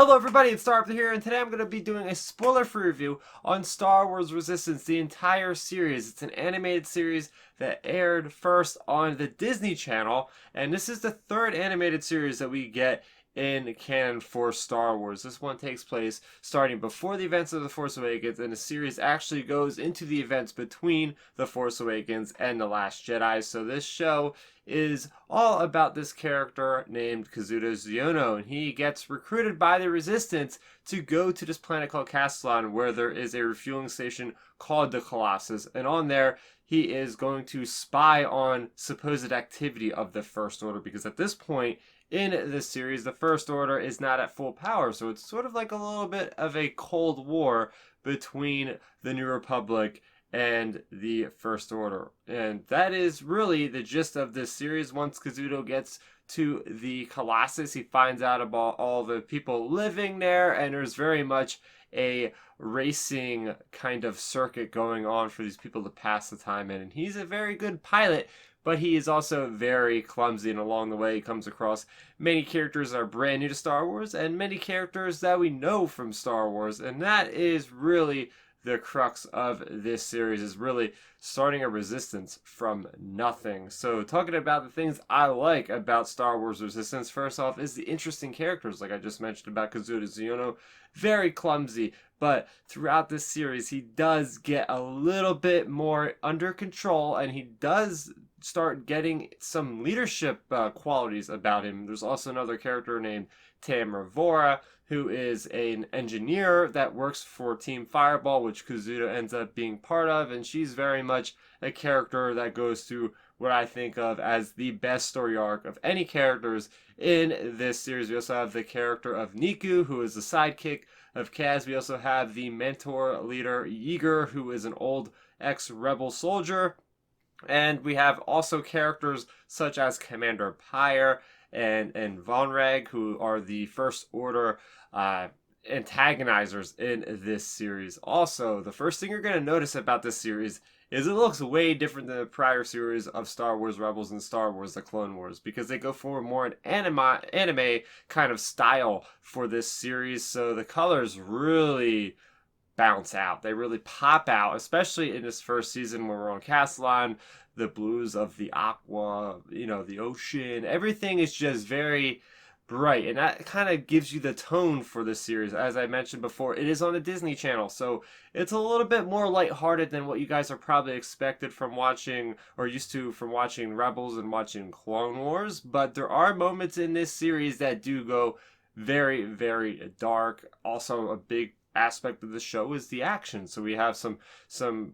Hello everybody, it's Star here, and today I'm going to be doing a spoiler-free review on Star Wars Resistance, the entire series. It's an animated series that aired first on the Disney Channel, and this is the third animated series that we get in canon for Star Wars. This one takes place starting before the events of The Force Awakens, and the series actually goes into the events between The Force Awakens and The Last Jedi. So this show is all about this character named Kazuda Xiono, and he gets recruited by the Resistance to go to this planet called Castellon, where there is a refueling station called the Colossus, and on there he is going to spy on supposed activity of the First Order, because at this point in this series, the First Order is not at full power, so it's sort of like a little bit of a Cold War between the New Republic and the First Order. And that is really the gist of this series. Once Kazuto gets to the Colossus, he finds out about all the people living there, and there's very much a racing kind of circuit going on for these people to pass the time in. And he's a very good pilot, but he is also very clumsy, and along the way he comes across many characters that are brand new to Star Wars and many characters that we know from Star Wars, and that is really the crux of this series, is really starting a resistance from nothing. So talking about the things I like about Star Wars Resistance, first off is the interesting characters, like I just mentioned about Kazuda Xiono. Very clumsy, but throughout this series he does get a little bit more under control, and he does start getting some leadership qualities about him. There's also another character named Tamra Vora, who is an engineer that works for Team Fireball, which Kazuda ends up being part of, and she's very much a character that goes through what I think of as the best story arc of any characters in this series. We also have the character of Niku, who is the sidekick of Kaz. We also have the mentor leader Yeager, who is an old ex-rebel soldier. And we have also characters such as Commander Pyre and Vonreg, who are the First Order antagonizers in this series. Also, the first thing you're going to notice about this series is it looks way different than the prior series of Star Wars Rebels and Star Wars The Clone Wars, because they go for more an anime kind of style for this series. So the colors really bounce out. They really pop out, especially in this first season when we're on Castellon. The blues of the aqua, the ocean, everything is just very bright, and that kind of gives you the tone for this series. As I mentioned before, it is on the Disney Channel, so it's a little bit more lighthearted than what you guys are probably expected from watching, or used to from watching Rebels and watching Clone Wars, but there are moments in this series that do go very, very dark. Also, a big aspect of the show is the action. So we have some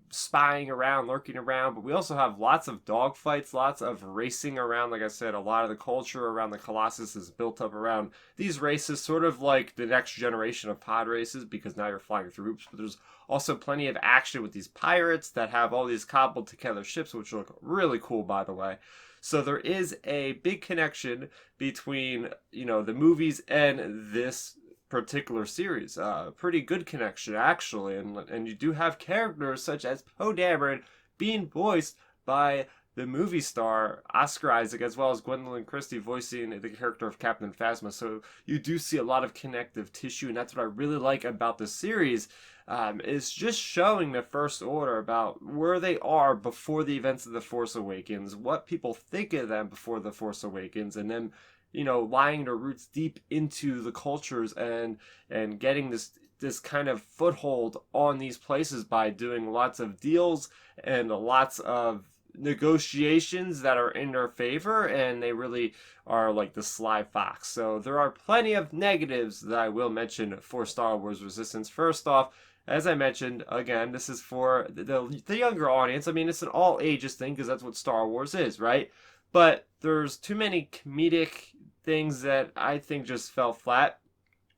spying around, lurking around, but we also have lots of dogfights, lots of racing around. Like I said, a lot of the culture around the Colossus is built up around these races, sort of like the next generation of pod races, because now you're flying through hoops. But there's also plenty of action with these pirates that have all these cobbled together ships, which look really cool, by the way. So there is a big connection between, the movies and this particular series. Pretty good connection, actually, and you do have characters such as Poe Dameron being voiced by the movie star Oscar Isaac, as well as Gwendolyn Christie voicing the character of Captain Phasma. So you do see a lot of connective tissue, and that's what I really like about the series. Is just showing the First Order about where they are before the events of The Force Awakens, what people think of them before The Force Awakens, and then lying their roots deep into the cultures and getting this kind of foothold on these places by doing lots of deals and lots of negotiations that are in their favor, and they really are like the sly fox. So there are plenty of negatives that I will mention for Star Wars Resistance. First off, as I mentioned, again, this is for the younger audience. I mean, it's an all ages thing because that's what Star Wars is, right? But there's too many comedic things that I think just fell flat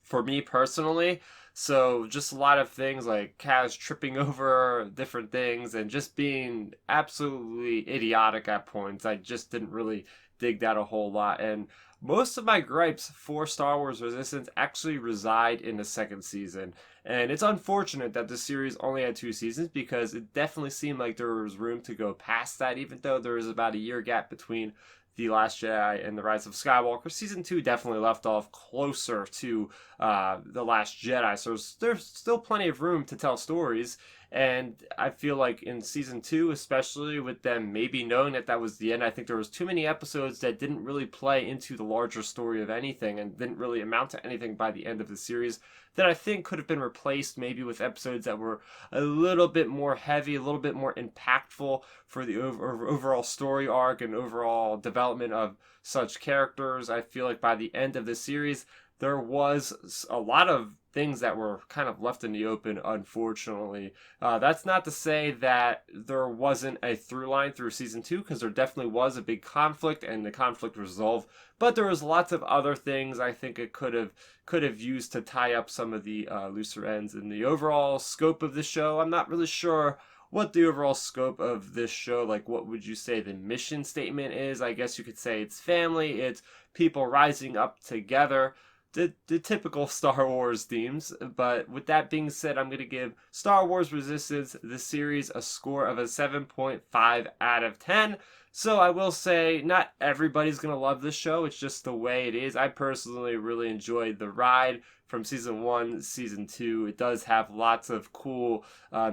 for me personally. So just a lot of things like Kaz tripping over different things and just being absolutely idiotic at points. I just didn't really dig that a whole lot. And most of my gripes for Star Wars Resistance actually reside in the second season. And it's unfortunate that the series only had 2 seasons, because it definitely seemed like there was room to go past that, even though there was about a year gap between The Last Jedi and The Rise of Skywalker. Season 2 definitely left off closer to The Last Jedi, so there's still plenty of room to tell stories. And I feel like in season 2, especially with them maybe knowing that that was the end, I think there was too many episodes that didn't really play into the larger story of anything and didn't really amount to anything by the end of the series, that I think could have been replaced maybe with episodes that were a little bit more heavy, a little bit more impactful for the overall story arc and overall development of such characters. I feel like by the end of the series, there was a lot of things that were kind of left in the open, unfortunately. That's not to say that there wasn't a through line through season 2, because there definitely was a big conflict and the conflict resolved, but there was lots of other things I think it could have used to tie up some of the looser ends. In the overall scope of the show, I'm not really sure what the overall scope of this show, like what would you say the mission statement is. I guess you could say it's family, it's people rising up together, the typical Star Wars themes. But with that being said, I'm going to give Star Wars Resistance, the series, a score of a 7.5 out of 10. So I will say not everybody's going to love this show. It's just the way it is. I personally really enjoyed the ride from season 1, season 2. It does have lots of cool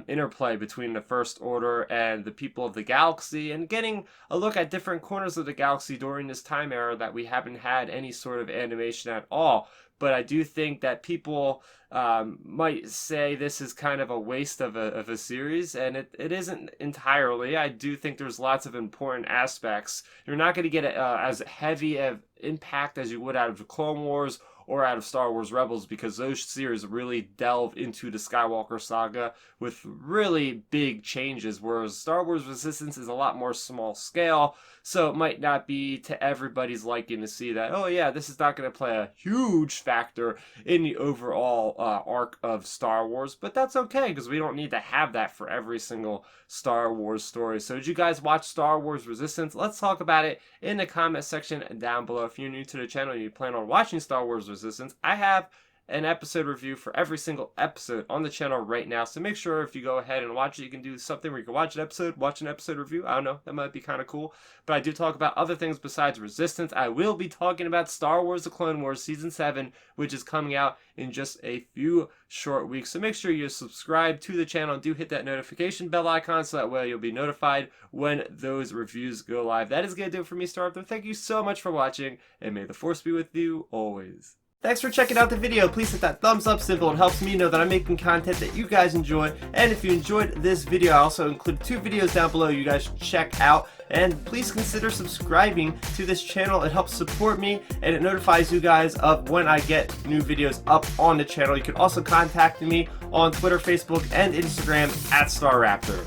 interplay between the First Order and the people of the galaxy, and getting a look at different corners of the galaxy during this time era that we haven't had any sort of animation at all. But I do think that people might say this is kind of a waste of a series, and it isn't entirely. I do think there's lots of important aspects. You're not going to get as heavy of impact as you would out of the Clone Wars or out of Star Wars Rebels, because those series really delve into the Skywalker Saga with really big changes, whereas Star Wars Resistance is a lot more small scale, so it might not be to everybody's liking to see that, oh yeah, this is not going to play a huge factor in the overall arc of Star Wars, but that's okay, because we don't need to have that for every single Star Wars story. So did you guys watch Star Wars Resistance? Let's talk about it in the comment section down below. If you're new to the channel and you plan on watching Star Wars Resistance, I have an episode review for every single episode on the channel right now, so make sure if you go ahead and watch it, you can do something where you can watch an episode review. I don't know, that might be kind of cool. But I do talk about other things besides Resistance. I will be talking about Star Wars The Clone Wars Season 7, which is coming out in just a few short weeks. So make sure you subscribe to the channel and do hit that notification bell icon, so that way you'll be notified when those reviews go live. That is going to do it for me, Star Arthur. Thank you so much for watching, and may the Force be with you always. Thanks for checking out the video. Please hit that thumbs up symbol. It helps me know that I'm making content that you guys enjoy. And if you enjoyed this video, I also include 2 videos down below you guys should check out. And please consider subscribing to this channel. It helps support me, and it notifies you guys of when I get new videos up on the channel. You can also contact me on Twitter, Facebook, and Instagram at StarRaptor.